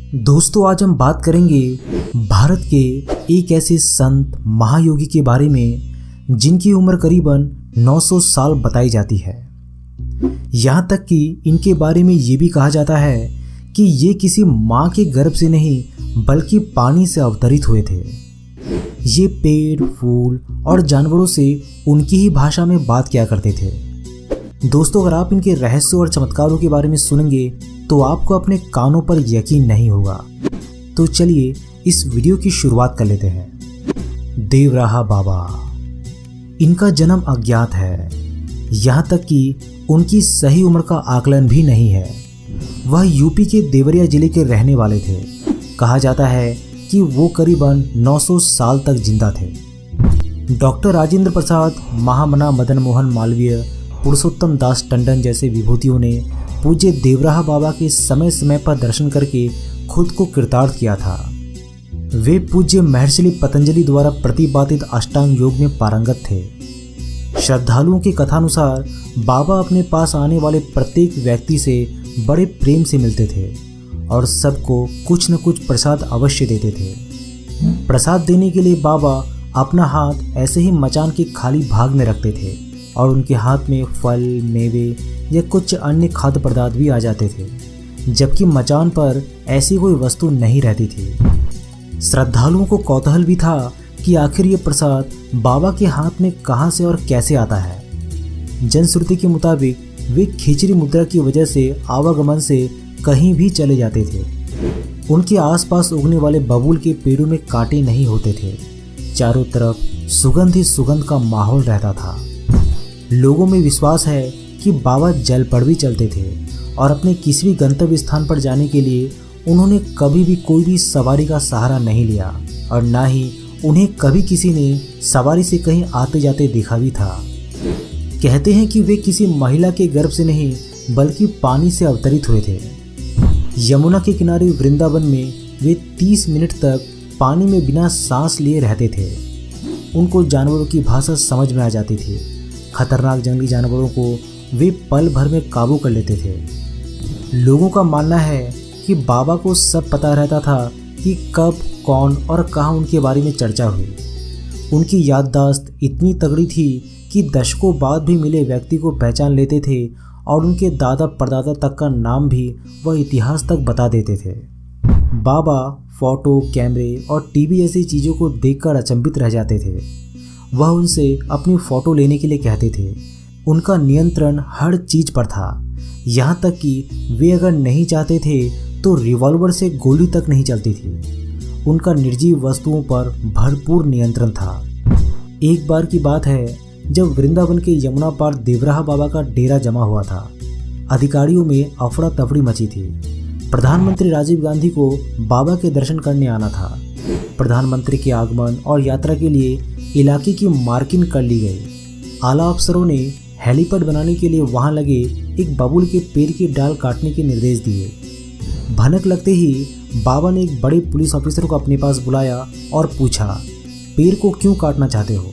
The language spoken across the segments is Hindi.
दोस्तों, आज हम बात करेंगे भारत के एक ऐसे संत महायोगी के बारे में जिनकी उम्र करीबन 900 साल बताई जाती है। यहाँ तक कि इनके बारे में ये भी कहा जाता है कि ये किसी माँ के गर्भ से नहीं बल्कि पानी से अवतरित हुए थे। ये पेड़, फूल और जानवरों से उनकी ही भाषा में बात किया करते थे। दोस्तों, अगर आप इनके रहस्यों और चमत्कारों के बारे में सुनेंगे तो आपको अपने कानों पर यकीन नहीं होगा। तो चलिए इस वीडियो की शुरुआत कर लेते हैं। देवराहा बाबा। इनका जन्म अज्ञात है, यहाँ तक कि उनकी सही उम्र का आकलन भी नहीं है। वह यूपी के देवरिया जिले के रहने वाले थे। कहा जाता है कि वो करीबन 900 साल तक जिंदा थे। डॉक्टर राजेंद्र प्रसाद, महामना मदन मोहन मालवीय, पुरुषोत्तम दास टंडन जैसे विभूतियों ने पूज्य देवराहा बाबा के समय समय पर दर्शन करके खुद को कृतार्थ किया था। वे पूज्य महर्षि पतंजलि द्वारा प्रतिपादित अष्टांग योग में पारंगत थे। श्रद्धालुओं की कथानुसार बाबा अपने पास आने वाले प्रत्येक व्यक्ति से बड़े प्रेम से मिलते थे और सबको कुछ न कुछ प्रसाद अवश्य देते थे। प्रसाद देने के लिए बाबा अपना हाथ ऐसे ही मचान के खाली भाग में रखते थे और उनके हाथ में फल, मेवे या कुछ अन्य खाद्य पदार्थ भी आ जाते थे, जबकि मचान पर ऐसी कोई वस्तु नहीं रहती थी। श्रद्धालुओं को कौतूहल भी था कि आखिर ये प्रसाद बाबा के हाथ में कहाँ से और कैसे आता है। जनश्रुति के मुताबिक वे खिचड़ी मुद्रा की वजह से आवागमन से कहीं भी चले जाते थे। उनके आसपास उगने वाले बबूल के पेड़ों में कांटे नहीं होते थे। चारों तरफ सुगंध ही सुगंध का माहौल रहता था। लोगों में विश्वास है कि बाबा जल पर भी चलते थे और अपने किसी भी गंतव्य स्थान पर जाने के लिए उन्होंने कभी भी कोई भी सवारी का सहारा नहीं लिया और ना ही उन्हें कभी किसी ने सवारी से कहीं आते जाते देखा भी था। कहते हैं कि वे किसी महिला के गर्भ से नहीं बल्कि पानी से अवतरित हुए थे। यमुना के किनारे वृंदावन में वे 30 मिनट तक पानी में बिना सांस लिए रहते थे। उनको जानवरों की भाषा समझ में आ जाती थी। खतरनाक जंगली जानवरों को वे पल भर में काबू कर लेते थे। लोगों का मानना है कि बाबा को सब पता रहता था कि कब, कौन और कहाँ उनके बारे में चर्चा हुई। उनकी याददाश्त इतनी तगड़ी थी कि दशकों बाद भी मिले व्यक्ति को पहचान लेते थे और उनके दादा परदादा तक का नाम भी वह इतिहास तक बता देते थे। बाबा फोटो, कैमरे और टीवी जैसी चीज़ों को देखकर अचंभित रह जाते थे। वह उनसे अपनी फ़ोटो लेने के लिए कहते थे। उनका नियंत्रण हर चीज़ पर था, यहाँ तक कि वे अगर नहीं चाहते थे तो रिवॉल्वर से गोली तक नहीं चलती थी। उनका निर्जीव वस्तुओं पर भरपूर नियंत्रण था। एक बार की बात है जब वृंदावन के यमुना पार देवराहा बाबा का डेरा जमा हुआ था। अधिकारियों में अफरा तफड़ी मची थी। प्रधानमंत्री राजीव गांधी को बाबा के दर्शन करने आना था। प्रधानमंत्री के आगमन और यात्रा के लिए इलाके की मार्किंग कर ली गई। आला अफसरों ने हेलीपैड बनाने के लिए वहां लगे एक बबूल के पेड़ की डाल काटने के निर्देश दिए। भनक लगते ही बाबा ने एक बड़े पुलिस ऑफिसर को अपने पास बुलाया और पूछा, पेड़ को क्यों काटना चाहते हो?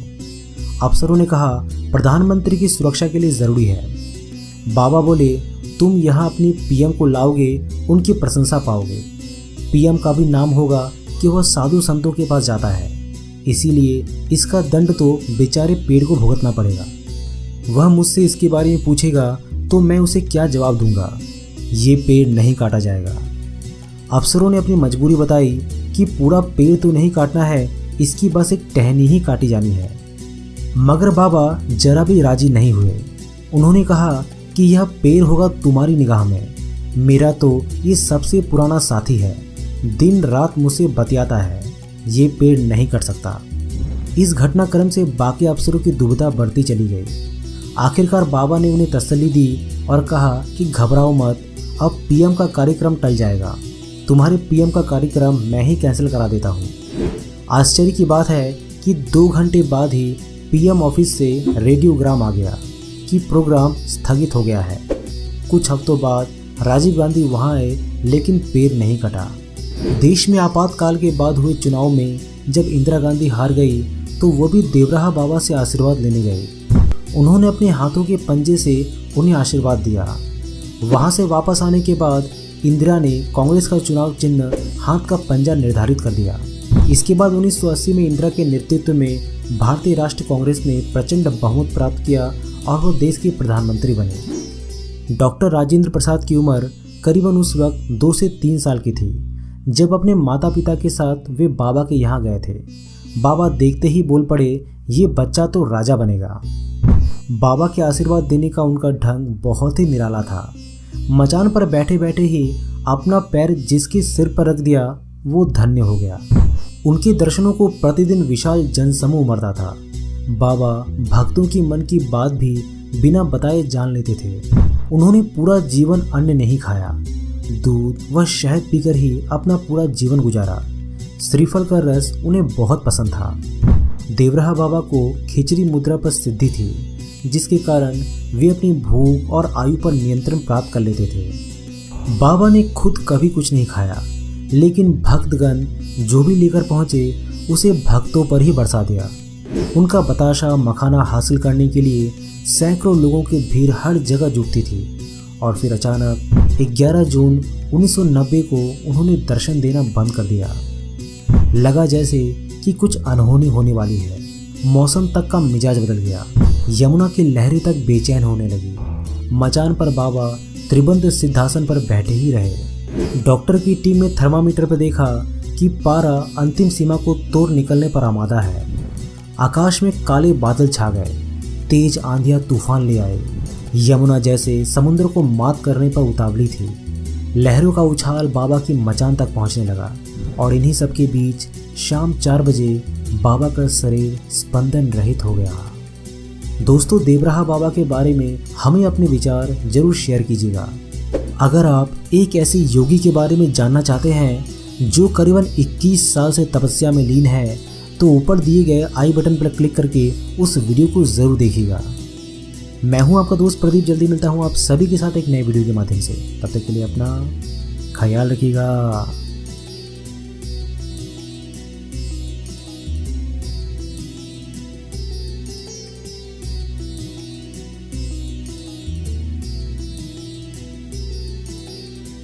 अफसरों ने कहा, प्रधानमंत्री की सुरक्षा के लिए ज़रूरी है। बाबा बोले, तुम यहाँ अपनी पीएम को लाओगे, उनकी प्रशंसा पाओगे। पीएम का भी नाम होगा कि वह साधु संतों के पास जाता है, इसीलिए इसका दंड तो बेचारे पेड़ को भुगतना पड़ेगा। वह मुझसे इसके बारे में पूछेगा तो मैं उसे क्या जवाब दूंगा? ये पेड़ नहीं काटा जाएगा। अफसरों ने अपनी मजबूरी बताई कि पूरा पेड़ तो नहीं काटना है, इसकी बस एक टहनी ही काटी जानी है। मगर बाबा जरा भी राजी नहीं हुए। उन्होंने कहा कि यह पेड़ होगा तुम्हारी निगाह में, मेरा तो ये सबसे पुराना साथी है, दिन रात मुझसे बतियाता है, ये पेड़ नहीं कट सकता। इस घटनाक्रम से बाकी अफसरों की दुविधा बढ़ती चली गई। आखिरकार बाबा ने उन्हें तसल्ली दी और कहा कि घबराओ मत, अब पीएम का कार्यक्रम टल जाएगा। तुम्हारे पीएम का कार्यक्रम मैं ही कैंसिल करा देता हूँ। आश्चर्य की बात है कि 2 घंटे बाद ही पीएम ऑफिस से रेडियोग्राम आ गया कि प्रोग्राम स्थगित हो गया है। कुछ हफ्तों बाद राजीव गांधी वहां आए, लेकिन पेड़ नहीं कटा। देश में आपातकाल के बाद हुए चुनाव में जब इंदिरा गांधी हार गई तो वो भी देवराहा बाबा से आशीर्वाद लेने गए। उन्होंने अपने हाथों के पंजे से उन्हें आशीर्वाद दिया। वहां से वापस आने के बाद इंदिरा ने कांग्रेस का चुनाव चिन्ह हाथ का पंजा निर्धारित कर दिया। इसके बाद 1980 में इंदिरा के नेतृत्व में भारतीय राष्ट्रीय कांग्रेस ने प्रचंड बहुमत प्राप्त किया और वो देश के प्रधानमंत्री बने। डॉक्टर राजेंद्र प्रसाद की उम्र करीबन उस वक्त 2 से 3 साल की थी जब अपने माता पिता के साथ वे बाबा के यहाँ गए थे। बाबा देखते ही बोल पड़े, ये बच्चा तो राजा बनेगा। बाबा के आशीर्वाद देने का उनका ढंग बहुत ही निराला था। मचान पर बैठे बैठे ही अपना पैर जिसके सिर पर रख दिया वो धन्य हो गया। उनके दर्शनों को प्रतिदिन विशाल जनसमूह उमड़ता था। बाबा भक्तों की मन की बात भी बिना बताए जान लेते थे। उन्होंने पूरा जीवन अन्न नहीं खाया, दूध व शहद पीकर ही अपना पूरा जीवन गुजारा। श्रीफल का रस उन्हें बहुत पसंद था। देवराहा बाबा को खिचड़ी मुद्रा पर सिद्धि थी, जिसके कारण वे अपनी भूख और आयु पर नियंत्रण प्राप्त कर लेते थे। बाबा ने खुद कभी कुछ नहीं खाया, लेकिन भक्तगण जो भी लेकर पहुंचे उसे भक्तों पर ही बरसा दिया। उनका बताशा मखाना हासिल करने के लिए सैकड़ों लोगों की भीड़ हर जगह जुटती थी। और फिर अचानक 11 जून 1990 को उन्होंने दर्शन देना बंद कर दिया। लगा जैसे कि कुछ अनहोनी होने वाली है। मौसम तक का मिजाज बदल गया। यमुना की लहरें तक बेचैन होने लगी। मचान पर बाबा त्रिबंध सिद्धासन पर बैठे ही रहे। डॉक्टर की टीम ने थर्मामीटर पर देखा कि पारा अंतिम सीमा को तोड़ निकलने पर आमादा है। आकाश में काले बादल छा गए, तेज आंधियां तूफान ले आए। यमुना जैसे समुद्र को मात करने पर उतावली थी। लहरों का उछाल बाबा की मचान तक पहुंचने लगा और इन्हीं सब के बीच शाम 4 बजे बाबा का शरीर स्पंदन रहित हो गया। दोस्तों, देवराहा बाबा के बारे में हमें अपने विचार जरूर शेयर कीजिएगा। अगर आप एक ऐसे योगी के बारे में जानना चाहते हैं जो करीबन 21 साल से तपस्या में लीन है, तो ऊपर दिए गए आई बटन पर क्लिक करके उस वीडियो को ज़रूर देखिएगा। मैं हूं आपका दोस्त प्रदीप। जल्दी मिलता हूं आप सभी के साथ एक नए वीडियो के माध्यम से। तब तक के लिए अपना ख्याल रखिएगा।